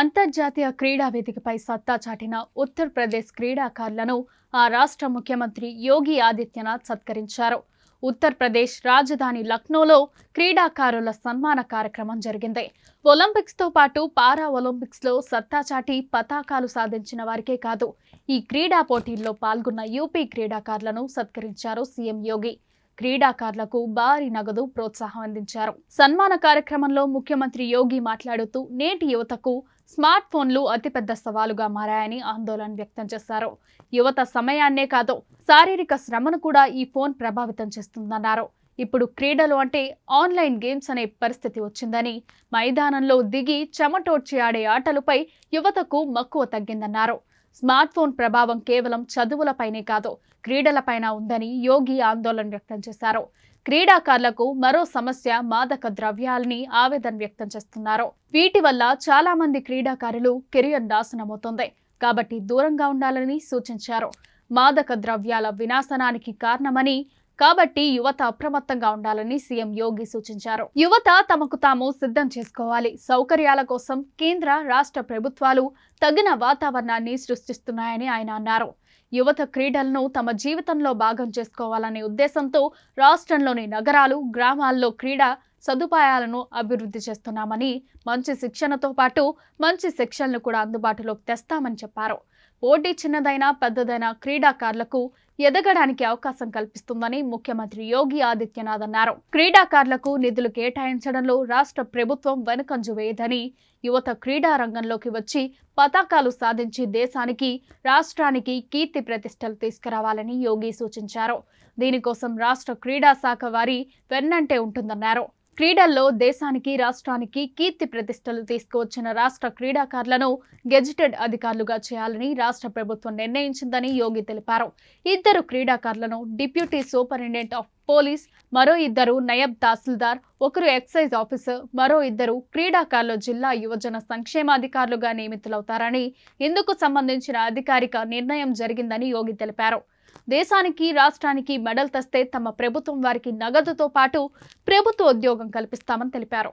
అంతర్జాతీయ క్రీడా వేదికపై సత్తా చాటిన ఉత్తరప్రదేశ్ క్రీడాకారులను ఆ రాష్ట్ర ముఖ్యమంత్రి యోగి ఆదిత్యనాథ్ సత్కరించారు. ఉత్తరప్రదేశ్ రాజధాని లక్నోలో క్రీడాకారుల సన్మాన కార్యక్రమం జరిగింది. ఒలింపిక్స్తో పాటు పారా ఒలింపిక్స్లో సత్తా చాటి పతాకాలు సాధించిన వారికే కాదు, ఈ క్రీడా పోటీల్లో పాల్గొన్న యూపీ క్రీడాకారులను సత్కరించారు సీఎం యోగి. క్రీడాకారులకు భారీ నగదు ప్రోత్సాహం అందించారు. సన్మాన కార్యక్రమంలో ముఖ్యమంత్రి యోగి మాట్లాడుతూ నేటి యువతకు స్మార్ట్ ఫోన్లు అతిపెద్ద సవాలుగా మారాయని ఆందోళన వ్యక్తం చేశారు. యువత సమయాన్నే కాదు, శారీరక శ్రమను కూడా ఈ ఫోన్ ప్రభావితం చేస్తుందన్నారు. ఇప్పుడు క్రీడలు అంటే ఆన్లైన్ గేమ్స్ అనే పరిస్థితి వచ్చిందని, మైదానంలో దిగి చెమటోడ్చి ఆడే ఆటలపై యువతకు మక్కువ తగ్గిందన్నారు. స్మార్ట్ ఫోన్ ప్రభావం కేవలం చదువులపైనే కాదు, క్రీడలపైన ఉందని యోగి ఆందోళన వ్యక్తం చేశారు. క్రీడాకారులకు మరో సమస్య మాదక ద్రవ్యాలని ఆవేదన వ్యక్తం చేస్తున్నారు. వీటి వల్ల చాలా మంది క్రీడాకారులు కెరియర్ నాశనమవుతోంది కాబట్టి దూరంగా ఉండాలని సూచించారు. మాదక ద్రవ్యాల వినాశనానికి కారణమని, కాబట్టి యువత అప్రమత్తంగా ఉండాలని సీఎం యోగి సూచించారు. యువత తమకు తాము సిద్ధం చేసుకోవాలి. సౌకర్యాల కోసం కేంద్ర, రాష్ట్ర ప్రభుత్వాలు తగిన వాతావరణాన్ని సృష్టిస్తున్నాయని ఆయన అన్నారు. యువత క్రీడలను తమ జీవితంలో భాగం చేసుకోవాలనే ఉద్దేశంతో రాష్ట్రంలోని నగరాలు, గ్రామాల్లో క్రీడా సదుపాయాలను అభివృద్ధి చేస్తున్నామని, మంచి శిక్షణతో పాటు మంచి శిక్షణలు కూడా అందుబాటులోకి తెస్తామని చెప్పారు. పోటీ చిన్నదైనా పెద్దదైనా క్రీడాకారులకు ఎదగడానికి అవకాశం కల్పిస్తుందని ముఖ్యమంత్రి యోగి ఆదిత్యనాథ్ అన్నారు. క్రీడాకారులకు నిధులు కేటాయించడంలో రాష్ట్ర ప్రభుత్వం వెనుకంజ వేయదని, యువత క్రీడా రంగంలోకి వచ్చి పతాకాలు సాధించి దేశానికి, రాష్ట్రానికి కీర్తి ప్రతిష్టలు తీసుకురావాలని యోగి సూచించారు. దీనికోసం రాష్ట్ర క్రీడా శాఖ వారి వెన్నంటే ఉంటుందన్నారు. క్రీడల్లో దేశానికి, రాష్ట్రానికి కీర్తి ప్రతిష్టలు తీసుకువచ్చిన రాష్ట్ర క్రీడాకారులను గెజిటెడ్ అధికారులుగా చేయాలని రాష్ట్ర ప్రభుత్వం నిర్ణయించిందని యోగి తెలిపారు. 2 క్రీడాకారులను డిప్యూటీ సూపరింటెండెంట్ ఆఫ్ పోలీస్, మరో 2 నయబ్ తహసీల్దార్, 1 ఎక్సైజ్ ఆఫీసర్, మరో 2 క్రీడాకారులు జిల్లా యువజన సంక్షేమాధికారులుగా నియమితులవుతారని, ఇందుకు సంబంధించిన అధికారిక నిర్ణయం జరిగిందని యోగి తెలిపారు. దేశానికి, రాష్ట్రానికి మెడల్ తెస్తే తమ ప్రభుత్వం వారికి నగదుతో పాటు ప్రభుత్వ ఉద్యోగం కల్పిస్తామని తెలిపారు.